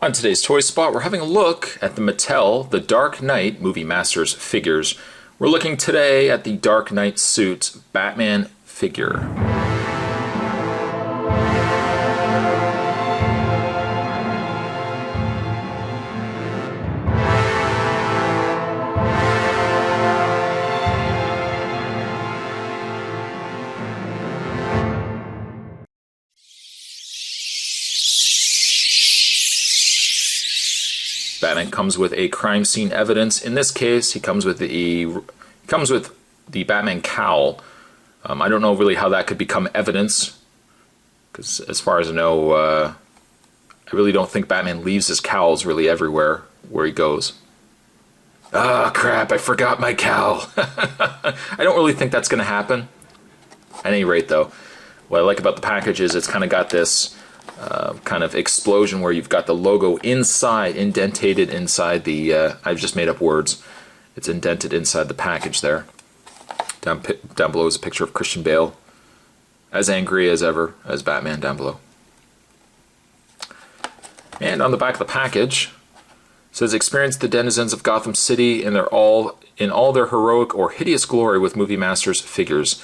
On today's Toy Spot, we're having a look at the Mattel The Dark Knight Movie Masters figures. We're looking today at the Dark Knight suit Batman figure. Batman comes with a crime scene evidence. In this case, he comes with the Batman cowl. I don't know really how that could become evidence, because as far as I know, I really don't think Batman leaves his cowls really everywhere where he goes. Ah, crap! I forgot my cowl. I don't really think that's going to happen. At any rate, though, what I like about the package is it's kind of got this kind of explosion where you've got the logo inside, indented inside the, I've just made up words. It's indented inside the package there. Down below is a picture of Christian Bale, as angry as ever as Batman down below. And on the back of the package, it says, experience the denizens of Gotham City in all their heroic or hideous glory with Movie Masters figures.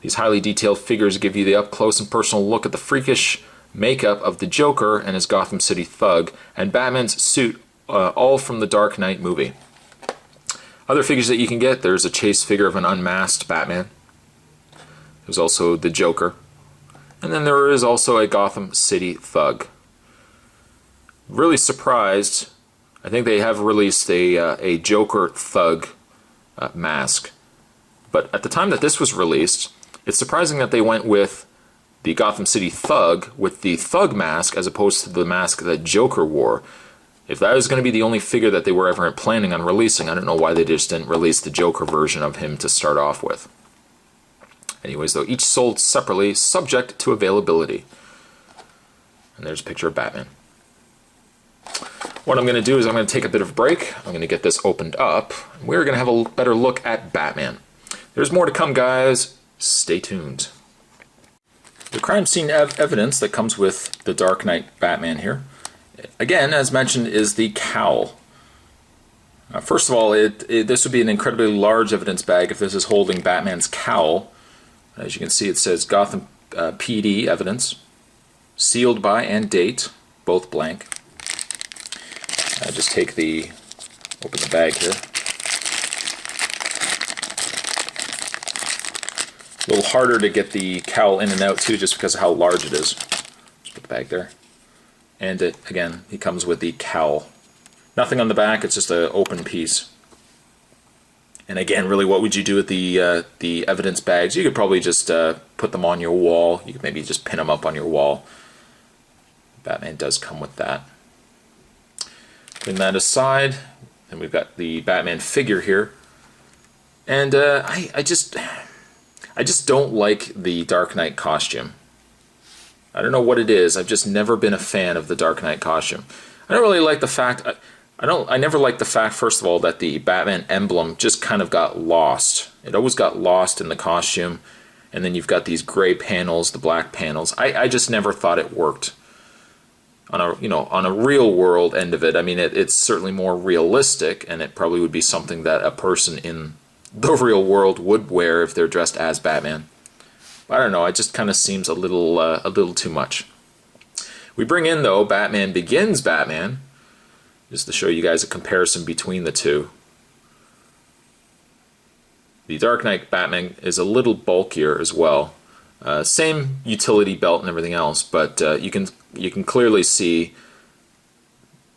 These highly detailed figures give you the up-close and personal look at the freakish makeup of the Joker and his Gotham City thug, and Batman's suit, all from the Dark Knight movie. Other figures that you can get, there's a chase figure of an unmasked Batman. There's also the Joker. And then there is also a Gotham City thug. Really surprised, I think they have released a Joker thug mask. But at the time that this was released, it's surprising that they went with the Gotham City thug with the thug mask as opposed to the mask that Joker wore. If that was going to be the only figure that they were ever planning on releasing, I don't know why they just didn't release the Joker version of him to start off with. Anyways, though, each sold separately, subject to availability. And there's a picture of Batman. What I'm going to do is I'm going to take a bit of a break. I'm going to get this opened up. We're going to have a better look at Batman. There's more to come, guys. Stay tuned. The crime scene evidence that comes with the Dark Knight Batman here, again, as mentioned, is the cowl. First of all, this would be an incredibly large evidence bag if this is holding Batman's cowl. As you can see, it says Gotham PD evidence, sealed by and date, both blank. Just open the bag here. A little harder to get the cowl in and out too, just because of how large it is. Just put the bag there. And again, he comes with the cowl. Nothing on the back, it's just an open piece. And again, really, what would you do with the evidence bags? You could probably just put them on your wall. You could maybe just pin them up on your wall. Batman does come with that. Putting that aside, and we've got the Batman figure here. And I just don't like the Dark Knight costume. I don't know what it is. I've just never been a fan of the Dark Knight costume. I don't really like the fact. I never liked the fact, first of all, that the Batman emblem just kind of got lost. It always got lost in the costume, and then you've got these gray panels, the black panels. I just never thought it worked. On a real world end of it, I mean, it's certainly more realistic, and it probably would be something that a person in the real world would wear if they're dressed as Batman. I don't know, it just kind of seems a little too much. We bring in, though, Batman Begins Batman, just to show you guys a comparison between the two. The Dark Knight Batman is a little bulkier as well. Same utility belt and everything else, but you can clearly see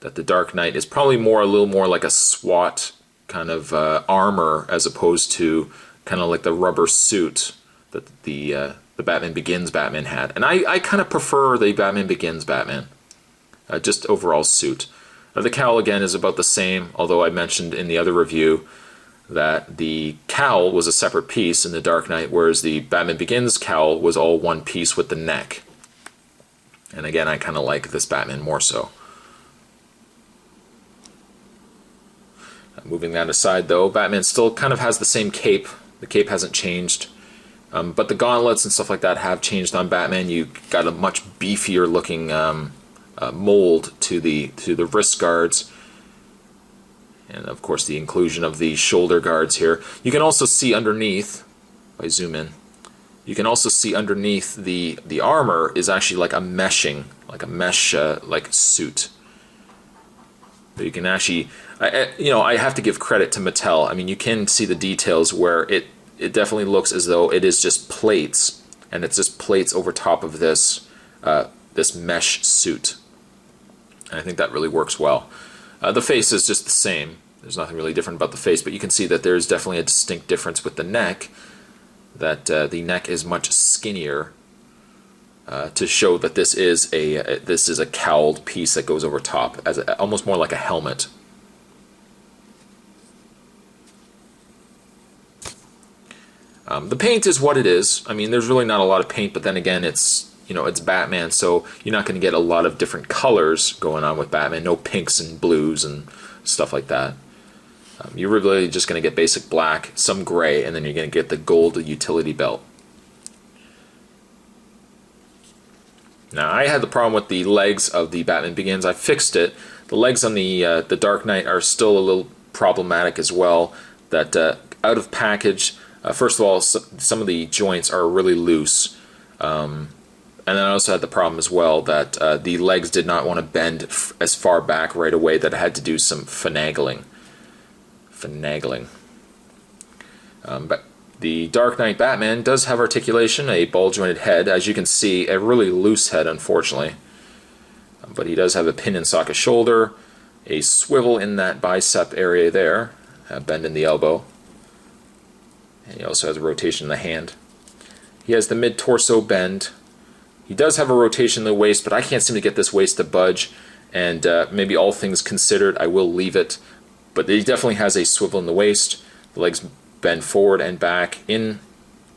that the Dark Knight is probably a little more like a SWAT kind of armor as opposed to kind of like the rubber suit that the Batman Begins Batman had. And I kind of prefer the Batman Begins Batman, just overall suit. The cowl, again, is about the same, although I mentioned in the other review that the cowl was a separate piece in the Dark Knight, whereas the Batman Begins cowl was all one piece with the neck. And again, I kind of like this Batman more so. Moving that aside, though, Batman still kind of has the same cape. The cape hasn't changed. But the gauntlets and stuff like that have changed on Batman. You got a much beefier looking mold to the wrist guards, and of course the inclusion of the shoulder guards here. You can also see underneath, if I zoom in, you can also see underneath the armor is actually like a mesh like suit. So you can actually, I have to give credit to Mattel. I mean, you can see the details where it definitely looks as though it is just plates, and it's just plates over top of this this mesh suit. And I think that really works well. The face is just the same. There's nothing really different about the face, but you can see that there's definitely a distinct difference with the neck, that the neck is much skinnier, to show that this is a cowled piece that goes over top, as almost more like a helmet. The paint is what it is. I mean, there's really not a lot of paint, but then again, it's Batman, so you're not going to get a lot of different colors going on with Batman. No pinks and blues and stuff like that. You're really just going to get basic black, some gray, and then you're going to get the gold utility belt. Now, I had the problem with the legs of the Batman Begins. I fixed it. The legs on the Dark Knight are still a little problematic as well. That out of package, first of all, some of the joints are really loose. And then I also had the problem as well that the legs did not want to bend as far back right away, that I had to do some finagling. But the Dark Knight Batman does have articulation, a ball-jointed head. As you can see, a really loose head, unfortunately. But he does have a pin and socket shoulder, a swivel in that bicep area there, a bend in the elbow. And he also has a rotation in the hand. He has the mid-torso bend. He does have a rotation in the waist, but I can't seem to get this waist to budge, and maybe all things considered, I will leave it. But he definitely has a swivel in the waist. The legs bend forward and back, in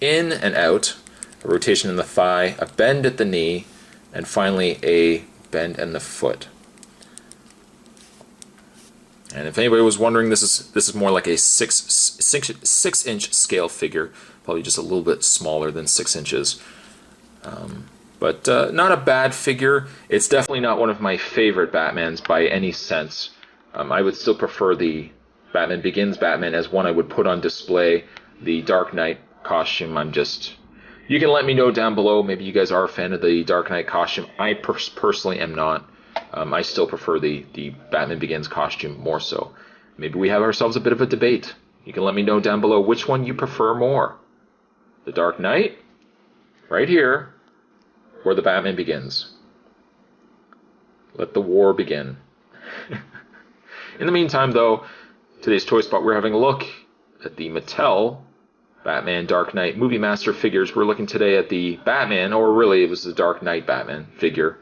and out, a rotation in the thigh, a bend at the knee, and finally a bend in the foot. And if anybody was wondering, this is more like a 6-inch scale figure, probably just a little bit smaller than 6 inches. But not a bad figure. It's definitely not one of my favorite Batmans by any sense. I would still prefer the Batman Begins Batman as one I would put on display. The Dark Knight costume, you can let me know down below. Maybe you guys are a fan of the Dark Knight costume. I personally am not. I still prefer the Batman Begins costume more so. Maybe we have ourselves a bit of a debate. You can let me know down below which one you prefer more. The Dark Knight, right here, or the Batman Begins. Let the war begin. In the meantime, though, today's Toy Spot, we're having a look at the Mattel Batman Dark Knight Movie Master figures. We're looking today at the Batman, or really it was the Dark Knight Batman figure,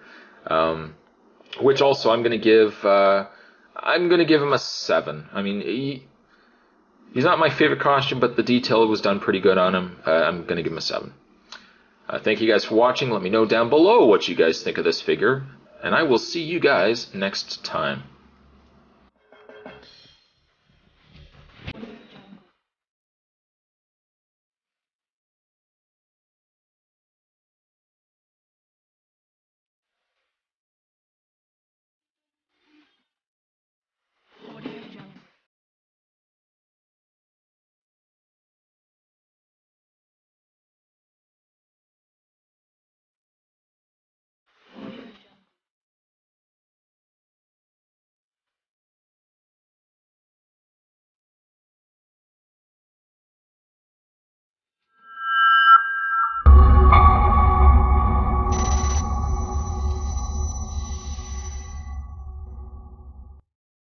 which also I'm going to give him a 7. I mean, he's not my favorite costume, but the detail was done pretty good on him. I'm going to give him a 7. Thank you guys for watching. Let me know down below what you guys think of this figure, and I will see you guys next time.